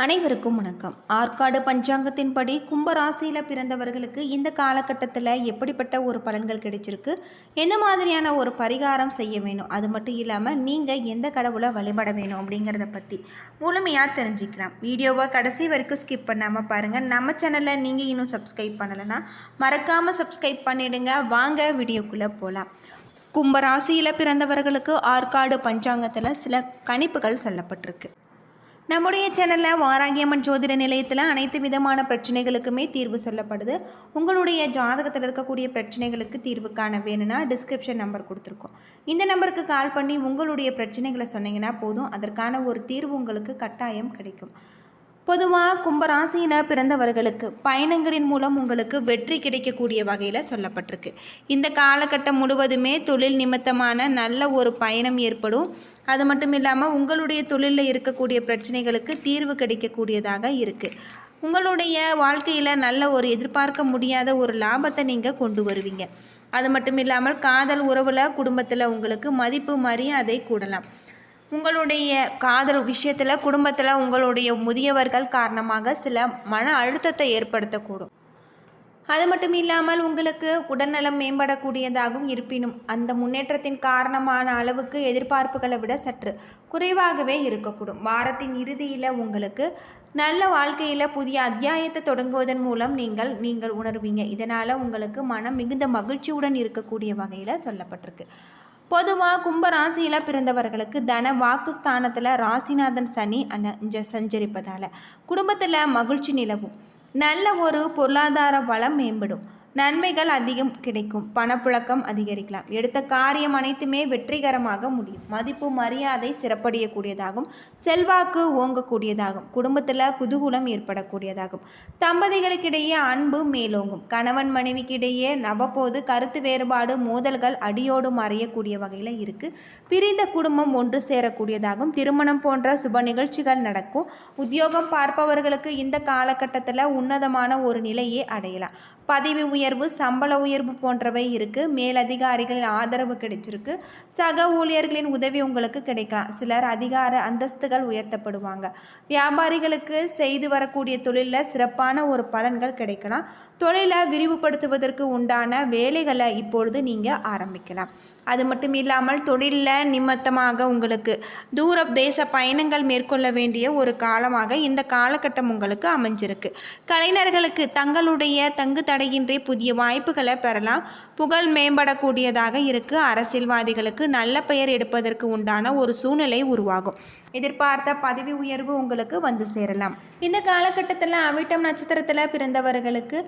அனைவருக்கும் வணக்கம். ஆற்காடு பஞ்சாங்கத்தின்படி கும்பராசியில் பிறந்தவர்களுக்கு இந்த காலகட்டத்தில் எப்படிப்பட்ட ஒரு பலன்கள் கிடைச்சிருக்கு, எந்த மாதிரியான ஒரு பரிகாரம் செய்ய வேணும், அது மட்டும் இல்லாமல் நீங்கள் எந்த கடவுளை வழிபட வேணும் அப்படிங்கிறத பற்றி முழுமையாக தெரிஞ்சுக்கலாம். வீடியோவை கடைசி வரைக்கும் ஸ்கிப் பண்ணாமல் பாருங்கள். நம்ம சேனலில் நீங்கள் இன்னும் சப்ஸ்கிரைப் பண்ணலைன்னா மறக்காமல் சப்ஸ்கிரைப் பண்ணிவிடுங்க. வாங்க வீடியோக்குள்ளே போகலாம். கும்பராசியில் பிறந்தவர்களுக்கு ஆற்காடு பஞ்சாங்கத்தில் சில கணிப்புகள் சொல்லப்பட்டிருக்கு. நம்முடைய சேனலில் வாராகியம்மன் ஜோதிட நிலையத்தில் அனைத்து விதமான பிரச்சனைகளுக்குமே தீர்வு சொல்லப்படுது. உங்களுடைய ஜாதகத்தில் இருக்கக்கூடிய பிரச்சனைகளுக்கு தீர்வு காண வேணும்னா டிஸ்கிரிப்ஷன் நம்பர் கொடுத்துருக்கோம். இந்த நம்பருக்கு கால் பண்ணி உங்களுடைய பிரச்சனைகளை சொன்னீங்கன்னா போதும், அதற்கான ஒரு தீர்வு உங்களுக்கு கட்டாயம் கிடைக்கும். பொதுவாக கும்பராசியில் பிறந்தவர்களுக்கு பயணங்களின் மூலம் உங்களுக்கு வெற்றி கிடைக்கக்கூடிய வகையில் சொல்லப்பட்டிருக்கு. இந்த காலகட்டம் முழுவதுமே தொழில் நிமித்தமான நல்ல ஒரு பயணம் ஏற்படும். அது மட்டும் இல்லாமல் உங்களுடைய தொழிலில் இருக்கக்கூடிய பிரச்சனைகளுக்கு தீர்வு கிடைக்கக்கூடியதாக இருக்குது. உங்களுடைய வாழ்க்கையில் நல்ல ஒரு எதிர்பார்க்க முடியாத ஒரு லாபத்தை நீங்கள் கொண்டு வருவீங்க. அது மட்டும் இல்லாமல் காதல் உறவில் குடும்பத்தில் உங்களுக்கு மதிப்பு மரியாதை கூடலாம். உங்களுடைய காதல் விஷயத்தில் குடும்பத்தில் உங்களுடைய முதியவர்கள் காரணமாக சில மன அழுத்தத்தை ஏற்படுத்தக்கூடும். அது மட்டும் இல்லாமல் உங்களுக்கு உடல்நலம் மேம்படக்கூடியதாகவும் இருப்பினும் அந்த முன்னேற்றத்தின் காரணமான அளவுக்கு எதிர்பார்ப்புகளை விட சற்று குறைவாகவே இருக்கக்கூடும். வாரத்தின் இறுதியில் உங்களுக்கு நல்ல வாழ்க்கையில் புதிய அத்தியாயத்தை தொடங்குவதன் மூலம் நீங்கள் உணர்வீங்க. இதனால் உங்களுக்கு மனம் மிகுந்த மகிழ்ச்சியுடன் இருக்கக்கூடிய வகையில் சொல்லப்பட்டிருக்கு. பொதுவாக கும்பராசியில் பிறந்தவர்களுக்கு தன வாக்கு ஸ்தானத்தில் ராசிநாதன் சனி சஞ்சரிப்பதால் குடும்பத்தில் மகிழ்ச்சி நிலவும். நல்ல ஒரு பொருளாதார வளம் மேம்படும். நன்மைகள் அதிகம் கிடைக்கும். பணப்புழக்கம் அதிகரிக்கலாம். எடுத்த காரியம் அனைத்துமே வெற்றிகரமாக முடியும். மதிப்பு மரியாதை சிறப்படையக்கூடியதாகும். செல்வாக்கு ஓங்கக்கூடியதாகும். குடும்பத்தில் குதூகூலம் ஏற்படக்கூடியதாகும். தம்பதிகளுக்கிடையே அன்பு மேலோங்கும். கணவன் மனைவிக்கிடையே நவப்போது கருத்து வேறுபாடு மோதல்கள் அடியோடு மறையக்கூடிய வகையில் இருக்குது. பிரிந்த குடும்பம் ஒன்று சேரக்கூடியதாகும். திருமணம் போன்ற சுப நிகழ்ச்சிகள் நடக்கும். உத்தியோகம் பார்ப்பவர்களுக்கு இந்த காலகட்டத்தில் உன்னதமான ஒரு நிலையை அடையலாம். பதவி உயர்வு சம்பள உயர்வு போன்றவை இருக்குது. மேலதிகாரிகளின் ஆதரவு கிடைச்சிருக்கு. சக ஊழியர்களின் உதவி உங்களுக்கு கிடைக்கலாம். சிலர் அதிகார அந்தஸ்துகள் உயர்த்தப்படுவாங்க. வியாபாரிகளுக்கு செய்து வரக்கூடிய தொழிலில் சிறப்பான ஒரு பலன்கள் கிடைக்கலாம். தொழிலை விரிவுபடுத்துவதற்கு உண்டான வேலைகளை இப்பொழுது நீங்கள் ஆரம்பிக்கலாம். அது மட்டும் இல்லாமல் தொழிலில் நிமித்தமாக உங்களுக்கு தூர தேச பயணங்கள் மேற்கொள்ள வேண்டிய ஒரு காலமாக இந்த காலகட்டம் உங்களுக்கு அமைஞ்சிருக்கு. கலைஞர்களுக்கு தங்களுடைய தங்கு தடையின்றி புதிய வாய்ப்புகளை பெறலாம். புகழ் மேம்படக்கூடியதாக இருக்குது. அரசியல்வாதிகளுக்கு நல்ல பெயர் எடுப்பதற்கு உண்டான ஒரு சூழ்நிலை உருவாகும். எதிர்பார்த்த பதவி உயர்வு உங்களுக்கு வந்து சேரலாம். இந்த காலகட்டத்தில் அவிட்டம் நட்சத்திரத்தில் பிறந்தவர்களுக்கு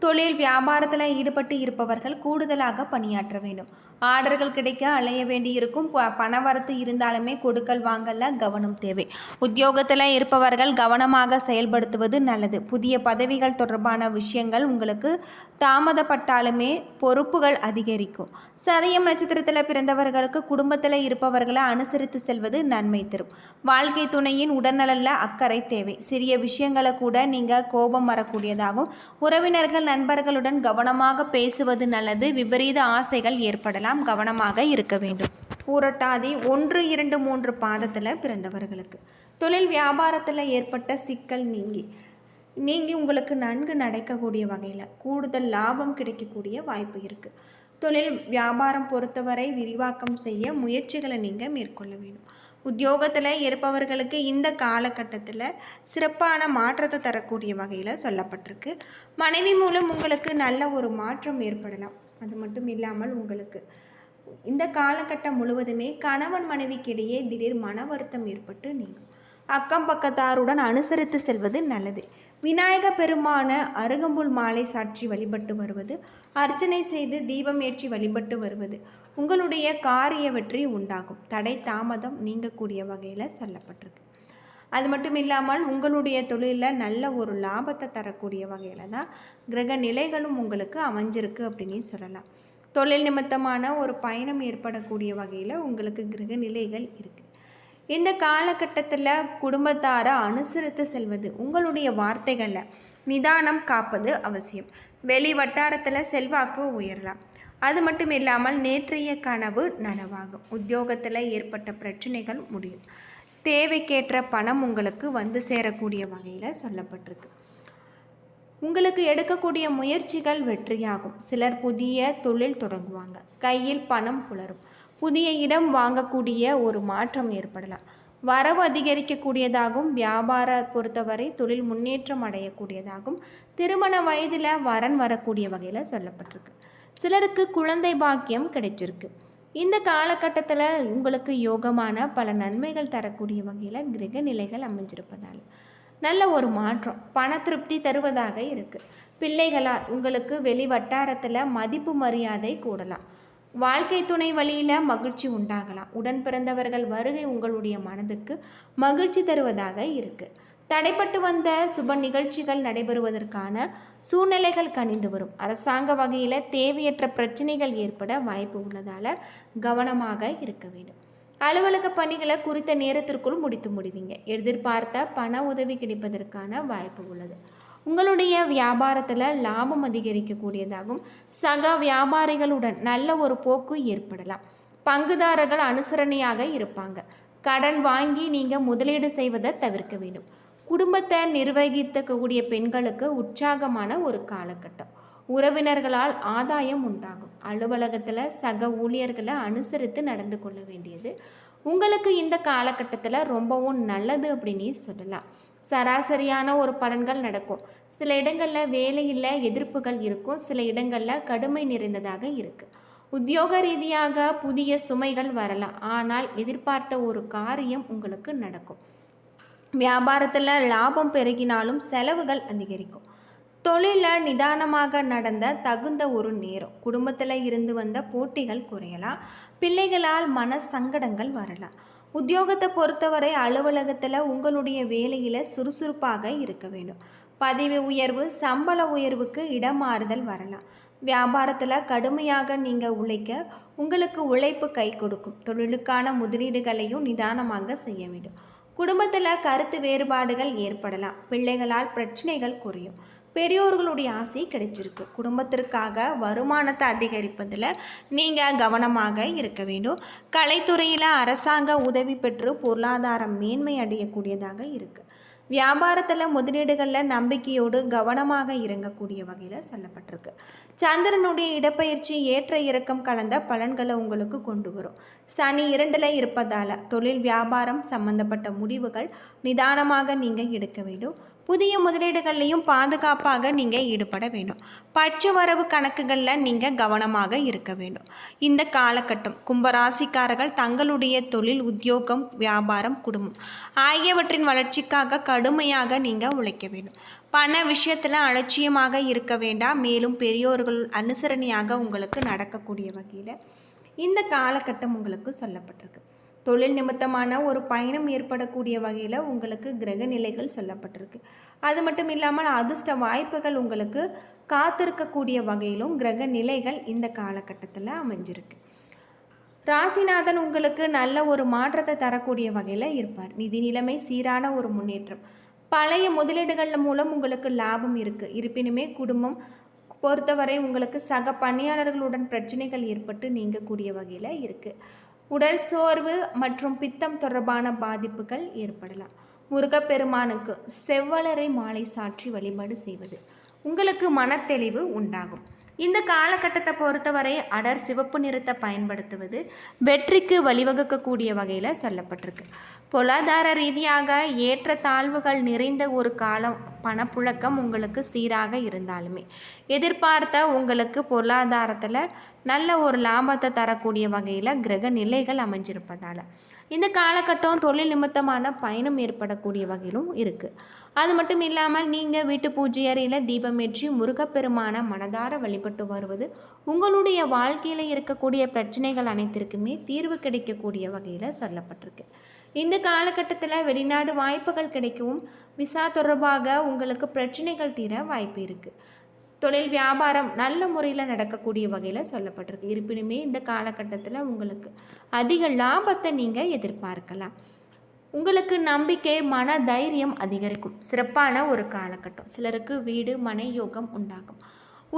தொழில் வியாபாரத்தில் ஈடுபட்டு இருப்பவர்கள் கூடுதலாக பணியாற்ற வேண்டும். ஆர்டர்கள் கிடைக்க அலைய வேண்டி இருக்கும். பணவரத்து இருந்தாலுமே கொடுக்கல் வாங்கல கவனம் தேவை. உத்தியோகத்தில் இருப்பவர்கள் கவனமாக செயல்படுத்துவது நல்லது. புதிய பதவிகள் தொடர்பான விஷயங்கள் உங்களுக்கு தாமதப்பட்டாலுமே பொறுப்புகள் அதிகரிக்கும். சதயம் நட்சத்திரத்தில் பிறந்தவர்களுக்கு குடும்பத்தில் இருப்பவர்களை அனுசரித்து செல்வது நன்மை தரும். வாழ்க்கை துணையின் உடல்நலில் அக்கறை தேவை. சிறிய விஷயங்களை கூட நீங்கள் கோபம் வரக்கூடியதாகும். உறவினர்கள் நண்பர்களுடன் கவனமாக பேசுவது நல்லது. விபரீத ஆசைகள் ஏற்படலாம். கவனமாக இருக்க வேண்டும். பூரட்டாதி 1, 2, 3 பாதத்தில் பிறந்தவர்களுக்கு தொழில் வியாபாரத்தில் ஏற்பட்ட சிக்கல் நீங்கி உங்களுக்கு நன்கு நடக்கக்கூடிய வகையில் கூடுதல் லாபம் கிடைக்கக்கூடிய வாய்ப்பு இருக்குது. தொழில் வியாபாரம் பொறுத்தவரை விரிவாக்கம் செய்ய முயற்சிகளை நீங்கள் மேற்கொள்ள வேண்டும். உத்தியோகத்தில் இருப்பவர்களுக்கு இந்த காலகட்டத்தில் சிறப்பான மாற்றத்தை தரக்கூடிய வகையில் சொல்லப்பட்டிருக்கு. மனைவி மூலம் உங்களுக்கு நல்ல ஒரு மாற்றம் ஏற்படலாம். அது மட்டும் இல்லாமல் உங்களுக்கு இந்த காலகட்டம் முழுவதுமே கணவன் மனைவிக்கிடையே திடீர் மன வருத்தம் ஏற்பட்டு நீங்கும். அக்கம் பக்கத்தாருடன் அனுசரித்து செல்வது நல்லது. விநாயக பெருமான அருகம்புல் மாலை சாற்றி வழிபட்டு வருவது, அர்ச்சனை செய்து தீபம் ஏற்றி வழிபட்டு வருவது உங்களுடைய காரிய வெற்றி உண்டாகும். தடை தாமதம் நீங்கக்கூடிய வகையில் சொல்லப்பட்டிருக்கு. அது மட்டும் இல்லாமல் உங்களுடைய தொழிலில் நல்ல ஒரு லாபத்தை தரக்கூடிய வகையில் தான் கிரக நிலைகளும் உங்களுக்கு அமைஞ்சிருக்கு அப்படின்னு சொல்லலாம். தொழில் நிமித்தமான ஒரு பயணம் ஏற்படக்கூடிய வகையில் உங்களுக்கு கிரக நிலைகள் இருக்குது. இந்த காலகட்டத்தில் குடும்பத்தாரை அனுசரித்து செல்வது, உங்களுடைய வார்த்தைகளில் நிதானம் காப்பது அவசியம். வெளி வட்டாரத்தில் செல்வாக்கு உயரலாம். அது மட்டும் இல்லாமல் நேற்றைய கனவு நனவாகும். உத்தியோகத்தில் ஏற்பட்ட பிரச்சனைகள் முடியும். தேவைக்கேற்ற பணம் உங்களுக்கு வந்து சேரக்கூடிய வகையில் சொல்லப்பட்டிருக்கு. உங்களுக்கு எடுக்கக்கூடிய முயற்சிகள் வெற்றியாகும். சிலர் புதிய தொழில் தொடங்குவாங்க. கையில் பணம் புலரும். புதிய இடம் வாங்கக்கூடிய ஒரு மாற்றம் ஏற்படலாம். வரவு அதிகரிக்கக்கூடியதாகவும், வியாபார பொறுத்தவரை தொழில் முன்னேற்றம் அடையக்கூடியதாகவும், திருமண வயதில் வரன் வரக்கூடிய வகையில் சொல்லப்பட்டிருக்கு. சிலருக்கு குழந்தை பாக்கியம் கிடைச்சிருக்கு. இந்த காலகட்டத்தில் உங்களுக்கு யோகமான பல நன்மைகள் தரக்கூடிய வகையில் கிரக நிலைகள் அமைஞ்சிருப்பதால் நல்ல ஒரு மாற்றம், பண திருப்தி தருவதாக இருக்குது. பிள்ளைகளால் உங்களுக்கு வெளி வட்டாரத்தில் மதிப்பு மரியாதை கூடலாம். வாழ்க்கை துணை வழியில் மகிழ்ச்சி உண்டாகலாம். உடன் பிறந்தவர்கள் வருகை உங்களுடைய மனதுக்கு மகிழ்ச்சி தருவதாக இருக்குது. தடைப்பட்டு வந்த சுப நிகழ்ச்சிகள் நடைபெறுவதற்கான சூழ்நிலைகள் கனிந்து வரும். அரசாங்க வகையில் தேவையற்ற பிரச்சனைகள் ஏற்பட வாய்ப்பு உள்ளதால் கவனமாக இருக்க வேண்டும். அலுவலக பணிகளை குறித்த நேரத்திற்குள் முடித்து முடிவீங்க. எதிர்பார்த்த பண உதவி கிடைப்பதற்கான வாய்ப்பு உள்ளது. உங்களுடைய வியாபாரத்தில் லாபம் அதிகரிக்கக்கூடியதாகவும், சக வியாபாரிகளுடன் நல்ல ஒரு போக்கு ஏற்படலாம். பங்குதாரர்கள் அனுசரணையாக இருப்பாங்க. கடன் வாங்கி நீங்கள் முதலீடு செய்வதை தவிர்க்க வேண்டும். குடும்பத்தை நிர்வகிக்கக்கூடிய பெண்களுக்கு உற்சாகமான ஒரு காலகட்டம். உறவினர்களால் ஆதாயம் உண்டாகும். அலுவலகத்தில் சக ஊழியர்களை அனுசரித்து நடந்து கொள்ள வேண்டியது உங்களுக்கு இந்த காலகட்டத்தில் ரொம்பவும் நல்லது அப்படின்னு சொல்லலாம். சராசரியான ஒரு பலன்கள் நடக்கும். சில இடங்களில் வேலையில் எதிர்ப்புகள் இருக்கும். சில இடங்களில் கடுமை நிறைந்ததாக இருக்குது. உத்தியோக ரீதியாக புதிய சுமைகள் வரலாம். ஆனால் எதிர்பார்த்த ஒரு காரியம் உங்களுக்கு நடக்கும். வியாபாரத்தில் லாபம் பெருகினாலும் செலவுகள் அதிகரிக்கும். தொழிலில் நிதானமாக நடந்த தகுந்த ஒரு நேரம். குடும்பத்தில் இருந்து வந்த போட்டிகள் குறையலாம். பிள்ளைகளால் மன சங்கடங்கள் வரலாம். உத்தியோகத்தை பொறுத்தவரை அலுவலகத்தில் உங்களுடைய வேலையில் சுறுசுறுப்பாக இருக்க வேண்டும். பதவி உயர்வு, சம்பள உயர்வுக்கு இடமாறுதல் வரலாம். வியாபாரத்தில் கடுமையாக நீங்கள் உழைக்க உங்களுக்கு உழைப்பு கை கொடுக்கும். தொழிலுக்கான முதலீடுகளையும் நிதானமாக செய்ய வேண்டும். குடும்பத்தில் கருத்து வேறுபாடுகள் ஏற்படலாம். பிள்ளைகளால் பிரச்சனைகள் குறையும். பெரியோர்களுடைய ஆசை கிடைச்சிருக்கு. குடும்பத்திற்காக வருமானத்தை அதிகரிப்பதில் நீங்கள் கவனமாக இருக்க வேண்டும். கலைத்துறையில் அரசாங்க உதவி பெற்று பொருளாதாரம் மேன்மை அடையக்கூடியதாக இருக்குது. வியாபாரத்தில் முதலீடுகளில் நம்பிக்கையோடு கவனமாக இறங்கக்கூடிய வகையில் சொல்லப்பட்டிருக்கு. சந்திரனுடைய இடப்பெயர்ச்சி ஏற்ற இறக்கம் கலந்த பலன்களை உங்களுக்கு கொண்டு வரும். சனி 2ல் இருப்பதால் தொழில் வியாபாரம் சம்பந்தப்பட்ட முடிவுகள் நிதானமாக நீங்கள் எடுக்க வேண்டும். புதிய முதலீடுகள்லையும் பாதுகாப்பாக நீங்கள் ஈடுபட வேண்டும். பற்று வரவு கணக்குகளில் நீங்கள் கவனமாக இருக்க வேண்டும். இந்த காலகட்டம் கும்பராசிக்காரர்கள் தங்களுடைய தொழில், உத்தியோகம், வியாபாரம், குடும்பம் ஆகியவற்றின் வளர்ச்சிக்காக கடுமையாக நீங்கள் உழைக்க வேண்டும். பண விஷயத்தில் அலட்சியமாக இருக்க வேண்டாம். மேலும் பெரியோர்கள் அனுசரணையாக உங்களுக்கு நடக்கக்கூடிய வகையில் இந்த காலகட்டம் உங்களுக்கு சொல்லப்பட்டிருக்கு. தொழில் நிமித்தமான ஒரு பயணம் ஏற்படக்கூடிய வகையில் உங்களுக்கு கிரக நிலைகள் சொல்லப்பட்டிருக்கு. அது மட்டும் இல்லாமல் அதிர்ஷ்ட வாய்ப்புகள் உங்களுக்கு காத்திருக்கக்கூடிய வகையிலும் கிரக நிலைகள் இந்த காலகட்டத்தில் அமைஞ்சிருக்கு. ராசிநாதன் உங்களுக்கு நல்ல ஒரு மாற்றத்தை தரக்கூடிய வகையில் இருப்பார். நிதி நிலைமை சீரான ஒரு முன்னேற்றம். பழைய முதலீடுகள் மூலம் உங்களுக்கு லாபம் இருக்குது. இருப்பினுமே குடும்பம் பொறுத்தவரை உங்களுக்கு சக பணியாளர்களுடன் பிரச்சனைகள் ஏற்பட்டு நீங்கக்கூடிய வகையில் இருக்குது. உடல் சோர்வு மற்றும் பித்தம் தொடர்பான பாதிப்புகள் ஏற்படலாம். முருகப்பெருமானுக்கு செவ்வலரை மாலை சாற்றி வழிபாடு செய்வது உங்களுக்கு மனத்தெளிவு உண்டாகும். இந்த காலகட்டத்தை பொறுத்தவரை அடர் சிவப்பு நிறத்தை பயன்படுத்துவது வெற்றிக்கு வழிவகுக்கக்கூடிய வகையில் சொல்லப்பட்டிருக்கு. பொருளாதார ரீதியாக ஏற்ற தாழ்வுகள் நிறைந்த ஒரு காலம். பணப்புழக்கம் உங்களுக்கு சீராக இருந்தாலுமே எதிர்பார்த்த உங்களுக்கு பொருளாதாரத்தில் நல்ல ஒரு லாபத்தை தரக்கூடிய வகையில் கிரக நிலைகள் அமைஞ்சிருப்பதால் இந்த காலகட்டம் தொழில் நிமித்தமான பயணம் ஏற்படக்கூடிய வகையிலும் இருக்குது. அது மட்டும் இல்லாமல் நீங்கள் வீட்டு பூஜை அறையில் தீபமேற்றி முருகப்பெருமான மனதார வழிபட்டு வருவது உங்களுடைய வாழ்க்கையில் இருக்கக்கூடிய பிரச்சனைகள் அனைத்திற்குமே தீர்வு கிடைக்கக்கூடிய வகையில் சொல்லப்பட்டிருக்கு. இந்த காலகட்டத்தில் வெளிநாடு வாய்ப்புகள் கிடைக்கவும், விசா தொடர்பாக உங்களுக்கு பிரச்சனைகள் தீர வாய்ப்பு இருக்குது. தொழில் வியாபாரம் நல்ல முறையில் நடக்கக்கூடிய வகையில் சொல்லப்பட்டிருக்கு. இருப்பினுமே இந்த காலகட்டத்தில் உங்களுக்கு அதிக லாபத்தை நீங்கள் எதிர்பார்க்கலாம். உங்களுக்கு நம்பிக்கை, மன தைரியம் அதிகரிக்கும். சிறப்பான ஒரு காலகட்டம். சிலருக்கு வீடு மனை யோகம் உண்டாகும்.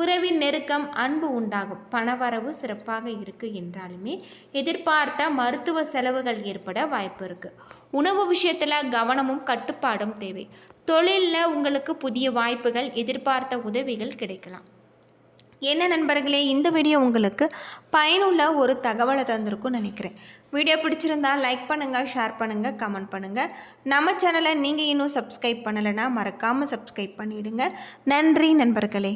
உறவின் நெருக்கம், அன்பு உண்டாகும். பணவரவு சிறப்பாக இருக்குது என்றாலுமே எதிர்பார்த்த மருத்துவ செலவுகள் ஏற்பட வாய்ப்பு இருக்குது. உணவு விஷயத்தில் கவனமும் கட்டுப்பாடும் தேவை. தொழிலில் உங்களுக்கு புதிய வாய்ப்புகள், எதிர்பார்த்த உதவிகள் கிடைக்கலாம். என்ன நண்பர்களே, இந்த வீடியோ உங்களுக்கு பயனுள்ள ஒரு தகவலை தந்திருக்கும்னு நினைக்கிறேன். வீடியோ பிடிச்சிருந்தால் லைக் பண்ணுங்கள், ஷேர் பண்ணுங்கள், கமெண்ட் பண்ணுங்கள். நம்ம சேனலை நீங்கள் இன்னும் சப்ஸ்கிரைப் பண்ணலைன்னா மறக்காமல் சப்ஸ்கிரைப் பண்ணிவிடுங்க. நன்றி நண்பர்களே.